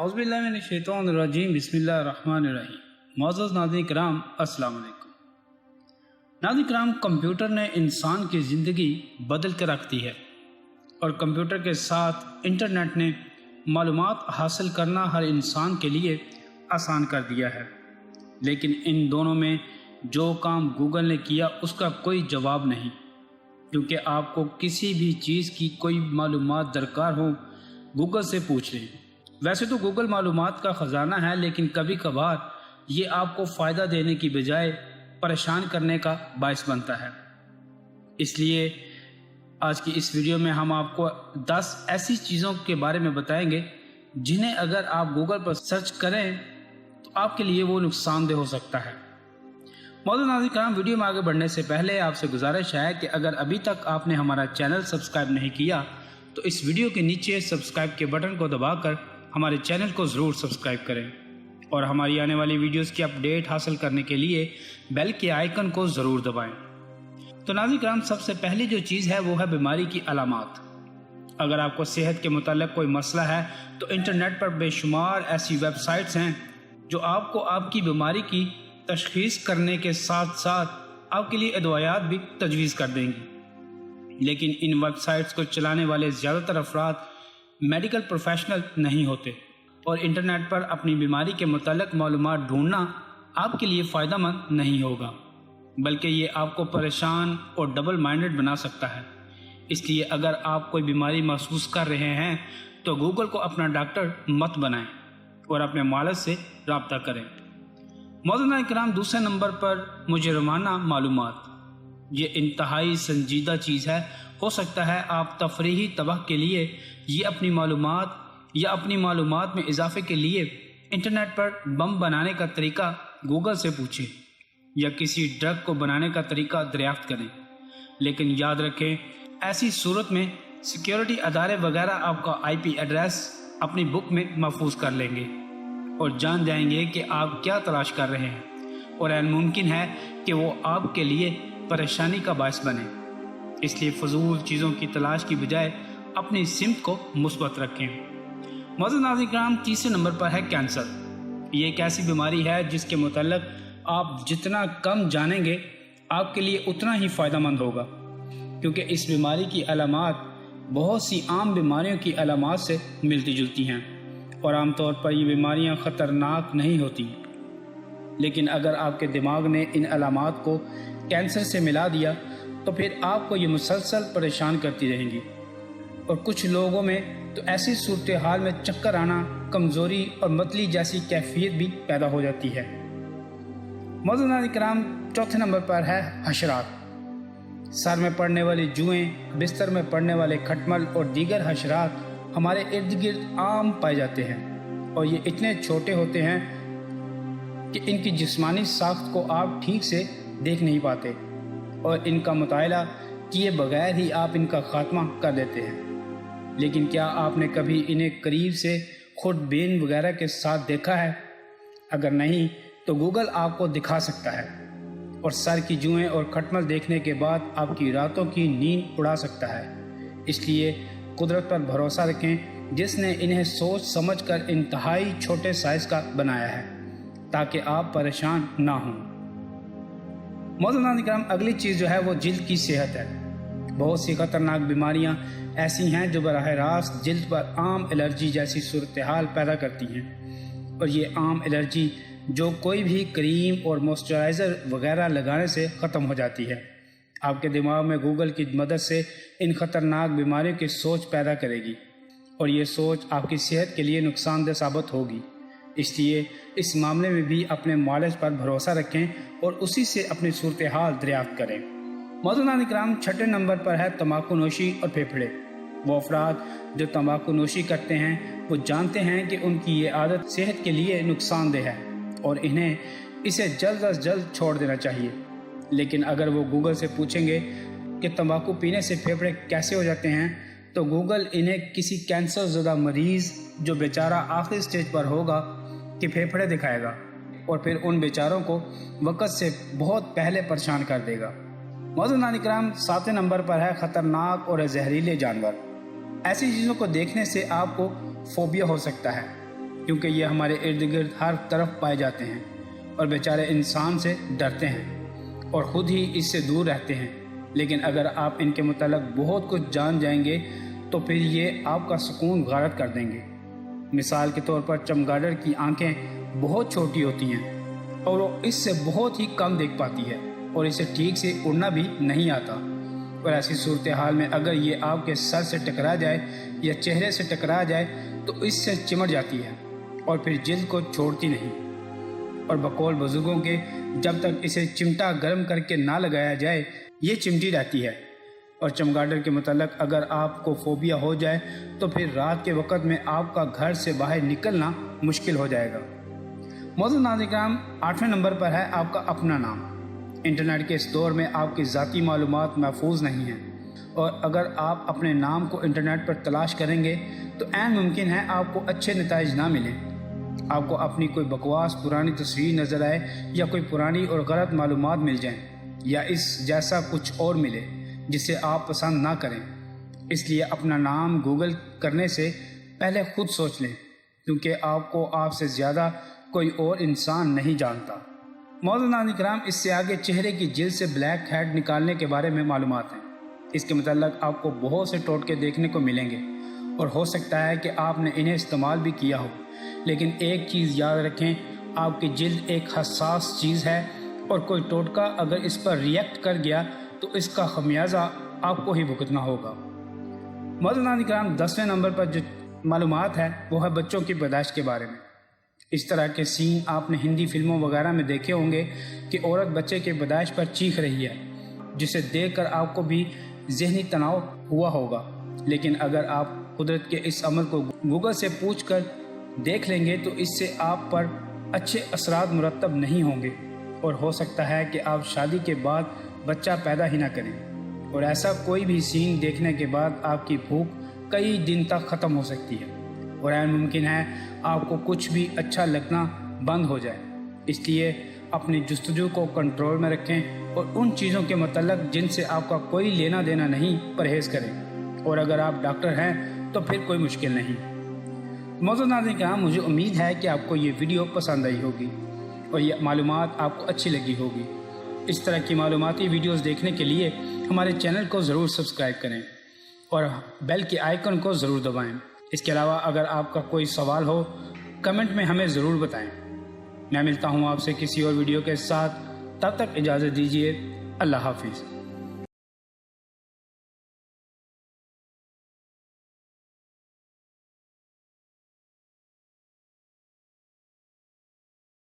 اعوذ باللہ من الشیطان الرجیم بسم اللہ الرحمن الرحیم۔ معزز ناظرین کرام السلام علیکم۔ ناظرین کرام، کمپیوٹر نے انسان کی زندگی بدل کے رکھ دی ہے اور کمپیوٹر کے ساتھ انٹرنیٹ نے معلومات حاصل کرنا ہر انسان کے لیے آسان کر دیا ہے، لیکن ان دونوں میں جو کام گوگل نے کیا اس کا کوئی جواب نہیں، کیونکہ آپ کو کسی بھی چیز کی کوئی معلومات درکار ہو گوگل سے پوچھ لیں۔ ویسے تو گوگل معلومات کا خزانہ ہے، لیکن کبھی کبھار یہ آپ کو فائدہ دینے کی بجائے پریشان کرنے کا باعث بنتا ہے۔ اس لیے آج کی اس ویڈیو میں ہم آپ کو 10 ایسی چیزوں کے بارے میں بتائیں گے جنہیں اگر آپ گوگل پر سرچ کریں تو آپ کے لیے وہ نقصان دہ ہو سکتا ہے۔ معزز ناظرین کرام، ویڈیو میں آگے بڑھنے سے پہلے آپ سے گزارش ہے کہ اگر ابھی تک آپ نے ہمارا چینل سبسکرائب نہیں کیا تو اس ویڈیو کے نیچے سبسکرائب کے بٹن کو دبا کر ہمارے چینل کو ضرور سبسکرائب کریں اور ہماری آنے والی ویڈیوز کی اپڈیٹ حاصل کرنے کے لیے بیل کے آئیکن کو ضرور دبائیں۔ تو ناظرین کرام، سب سے پہلی جو چیز ہے وہ ہے بیماری کی علامات۔ اگر آپ کو صحت کے متعلق کوئی مسئلہ ہے تو انٹرنیٹ پر بے شمار ایسی ویب سائٹس ہیں جو آپ کو آپ کی بیماری کی تشخیص کرنے کے ساتھ ساتھ آپ کے لیے ادویات بھی تجویز کر دیں گی، لیکن ان ویب سائٹس کو چلانے والے زیادہ تر افراد میڈیکل پروفیشنل نہیں ہوتے اور انٹرنیٹ پر اپنی بیماری کے متعلق معلومات ڈھونڈنا آپ کے لیے فائدہ مند نہیں ہوگا، بلکہ یہ آپ کو پریشان اور ڈبل مائنڈڈ بنا سکتا ہے۔ اس لیے اگر آپ کوئی بیماری محسوس کر رہے ہیں تو گوگل کو اپنا ڈاکٹر مت بنائیں اور اپنے معالج سے رابطہ کریں۔ معزز ناظرین کرام، دوسرے نمبر پر مجرمانہ معلومات۔ یہ انتہائی سنجیدہ چیز ہے۔ ہو سکتا ہے آپ تفریحی تباہ کے لیے یہ اپنی معلومات میں اضافے کے لیے انٹرنیٹ پر بم بنانے کا طریقہ گوگل سے پوچھیں یا کسی ڈرگ کو بنانے کا طریقہ دریافت کریں، لیکن یاد رکھیں ایسی صورت میں سیکیورٹی ادارے وغیرہ آپ کا IP ایڈریس اپنی بک میں محفوظ کر لیں گے اور جان جائیں گے کہ آپ کیا تلاش کر رہے ہیں، اور عین ممکن ہے کہ وہ آپ کے لیے پریشانی کا باعث بنے۔ اس لیے فضول چیزوں کی تلاش کی بجائے اپنی سمت کو مثبت رکھیں۔ معزز ناظرین کرام، تیسرے نمبر پر ہے کینسر۔ یہ ایک ایسی بیماری ہے جس کے متعلق آپ جتنا کم جانیں گے آپ کے لیے اتنا ہی فائدہ مند ہوگا، کیونکہ اس بیماری کی علامات بہت سی عام بیماریوں کی علامات سے ملتی جلتی ہیں اور عام طور پر یہ بیماریاں خطرناک نہیں ہوتی، لیکن اگر آپ کے دماغ نے ان علامات کو کینسر سے ملا دیا تو پھر آپ کو یہ مسلسل پریشان کرتی رہیں گی، اور کچھ لوگوں میں تو ایسی صورتحال میں چکر آنا، کمزوری اور متلی جیسی کیفیت بھی پیدا ہو جاتی ہے۔ معزز ناظرین کرام، چوتھے نمبر پر ہے حشرات۔ سر میں پڑنے والی جوئیں، بستر میں پڑنے والے کھٹمل اور دیگر حشرات ہمارے ارد گرد عام پائے جاتے ہیں، اور یہ اتنے چھوٹے ہوتے ہیں کہ ان کی جسمانی ساخت کو آپ ٹھیک سے دیکھ نہیں پاتے اور ان کا مطالعہ کیے بغیر ہی آپ ان کا خاتمہ کر دیتے ہیں۔ لیکن کیا آپ نے کبھی انہیں قریب سے خود بین وغیرہ کے ساتھ دیکھا ہے؟ اگر نہیں تو گوگل آپ کو دکھا سکتا ہے اور سر کی جوئیں اور کھٹمل دیکھنے کے بعد آپ کی راتوں کی نیند اڑا سکتا ہے۔ اس لیے قدرت پر بھروسہ رکھیں جس نے انہیں سوچ سمجھ کر انتہائی چھوٹے سائز کا بنایا ہے تاکہ آپ پریشان نہ ہوں۔ معزز ناظرین کرام، اگلی چیز جو ہے وہ جلد کی صحت ہے۔ بہت سی خطرناک بیماریاں ایسی ہیں جو براہ راست جلد پر عام الرجی جیسی صورتحال پیدا کرتی ہیں، اور یہ عام الرجی جو کوئی بھی کریم اور موئسچرائزر وغیرہ لگانے سے ختم ہو جاتی ہے۔ آپ کے دماغ میں گوگل کی مدد سے ان خطرناک بیماریوں کی سوچ پیدا کرے گی، اور یہ سوچ آپ کی صحت کے لیے نقصان دہ ثابت ہوگی۔ اس لیے اس معاملے میں بھی اپنے معالج پر بھروسہ رکھیں اور اسی سے اپنی صورتحال دریافت کریں۔ معزز ناظرین کرام، چھٹے نمبر پر ہے تمباکو نوشی اور پھیپھڑے۔ وہ افراد جو تمباکو نوشی کرتے ہیں وہ جانتے ہیں کہ ان کی یہ عادت صحت کے لیے نقصان دہ ہے اور انہیں اسے جلد از جلد چھوڑ دینا چاہیے، لیکن اگر وہ گوگل سے پوچھیں گے کہ تمباکو پینے سے پھیپھڑے کیسے ہو جاتے ہیں تو گوگل انہیں کسی کینسر زدہ مریض جو بیچارہ آخری سٹیج پر ہوگا کہ پھیپھڑے دکھائے گا، اور پھر ان بیچاروں کو وقت سے بہت پہلے پریشان کر دے گا۔ معزز ناظرین کرام، 7 نمبر پر ہے خطرناک اور زہریلے جانور۔ ایسی چیزوں کو دیکھنے سے آپ کو فوبیا ہو سکتا ہے کیونکہ یہ ہمارے ارد گرد ہر طرف پائے جاتے ہیں اور بیچارے انسان سے ڈرتے ہیں اور خود ہی اس سے دور رہتے ہیں۔ لیکن اگر آپ ان کے متعلق بہت کچھ جان جائیں گے تو پھر یہ آپ کا سکون غارت کر دیں گے۔ مثال کے طور پر چمگادڑ کی آنکھیں بہت چھوٹی ہوتی ہیں اور وہ اس سے بہت ہی کم دیکھ پاتی ہے اور اسے ٹھیک سے اڑنا بھی نہیں آتا، اور ایسی صورتحال میں اگر یہ آپ کے سر سے ٹکرا جائے یا چہرے سے ٹکرا جائے تو اس سے چمٹ جاتی ہے اور پھر جلد کو چھوڑتی نہیں، اور بقول بزرگوں کے جب تک اسے چمٹا گرم کر کے نہ لگایا جائے یہ چمٹی رہتی ہے۔ اور چمگادڑ کے متعلق اگر آپ کو فوبیا ہو جائے تو پھر رات کے وقت میں آپ کا گھر سے باہر نکلنا مشکل ہو جائے گا۔ معزز ناظرین کرام، 8ویں نمبر پر ہے آپ کا اپنا نام۔ انٹرنیٹ کے اس دور میں آپ کی ذاتی معلومات محفوظ نہیں ہیں، اور اگر آپ اپنے نام کو انٹرنیٹ پر تلاش کریں گے تو عین ممکن ہے آپ کو اچھے نتائج نہ ملیں۔ آپ کو اپنی کوئی بکواس پرانی تصویر نظر آئے یا کوئی پرانی اور غلط معلومات مل جائیں یا اس جیسا کچھ اور ملے جسے آپ پسند نہ کریں۔ اس لیے اپنا نام گوگل کرنے سے پہلے خود سوچ لیں، کیونکہ آپ کو آپ سے زیادہ کوئی اور انسان نہیں جانتا۔ معزز ناظرین کرام، اس سے آگے چہرے کی جلد سے بلیک ہیڈ نکالنے کے بارے میں معلومات ہیں۔ اس کے متعلق آپ کو بہت سے ٹوٹکے دیکھنے کو ملیں گے اور ہو سکتا ہے کہ آپ نے انہیں استعمال بھی کیا ہو، لیکن ایک چیز یاد رکھیں، آپ کی جلد ایک حساس چیز ہے اور کوئی ٹوٹکا اگر اس پر ریئیکٹ کر گیا تو اس کا خمیازہ آپ کو ہی بھگتنا ہوگا۔ معزز ناظرین کرام، 10ویں نمبر پر جو معلومات ہے وہ ہے بچوں کی پیدائش کے بارے میں۔ اس طرح کے سین آپ نے ہندی فلموں وغیرہ میں دیکھے ہوں گے کہ عورت بچے کے پیدائش پر چیخ رہی ہے، جسے دیکھ کر آپ کو بھی ذہنی تناؤ ہوا ہوگا۔ لیکن اگر آپ قدرت کے اس عمل کو گوگل سے پوچھ کر دیکھ لیں گے تو اس سے آپ پر اچھے اثرات مرتب نہیں ہوں گے، اور ہو سکتا ہے کہ آپ شادی کے بعد بچہ پیدا ہی نہ کریں، اور ایسا کوئی بھی سین دیکھنے کے بعد آپ کی بھوک کئی دن تک ختم ہو سکتی ہے، اور عین ممکن ہے آپ کو کچھ بھی اچھا لگنا بند ہو جائے۔ اس لیے اپنی جستجو کو کنٹرول میں رکھیں اور ان چیزوں کے متعلق جن سے آپ کا کوئی لینا دینا نہیں پرہیز کریں، اور اگر آپ ڈاکٹر ہیں تو پھر کوئی مشکل نہیں۔ معزز ناظرین کرام، مجھے امید ہے کہ آپ کو یہ ویڈیو پسند آئی ہوگی اور یہ معلومات آپ کو اچھی لگی ہوگی۔ اس طرح کی معلوماتی ویڈیوز دیکھنے کے لیے ہمارے چینل کو ضرور سبسکرائب کریں اور بیل کے آئیکن کو ضرور دبائیں۔ اس کے علاوہ اگر آپ کا کوئی سوال ہو کمنٹ میں ہمیں ضرور بتائیں۔ میں ملتا ہوں آپ سے کسی اور ویڈیو کے ساتھ، تب تک اجازت دیجیے۔ اللہ حافظ۔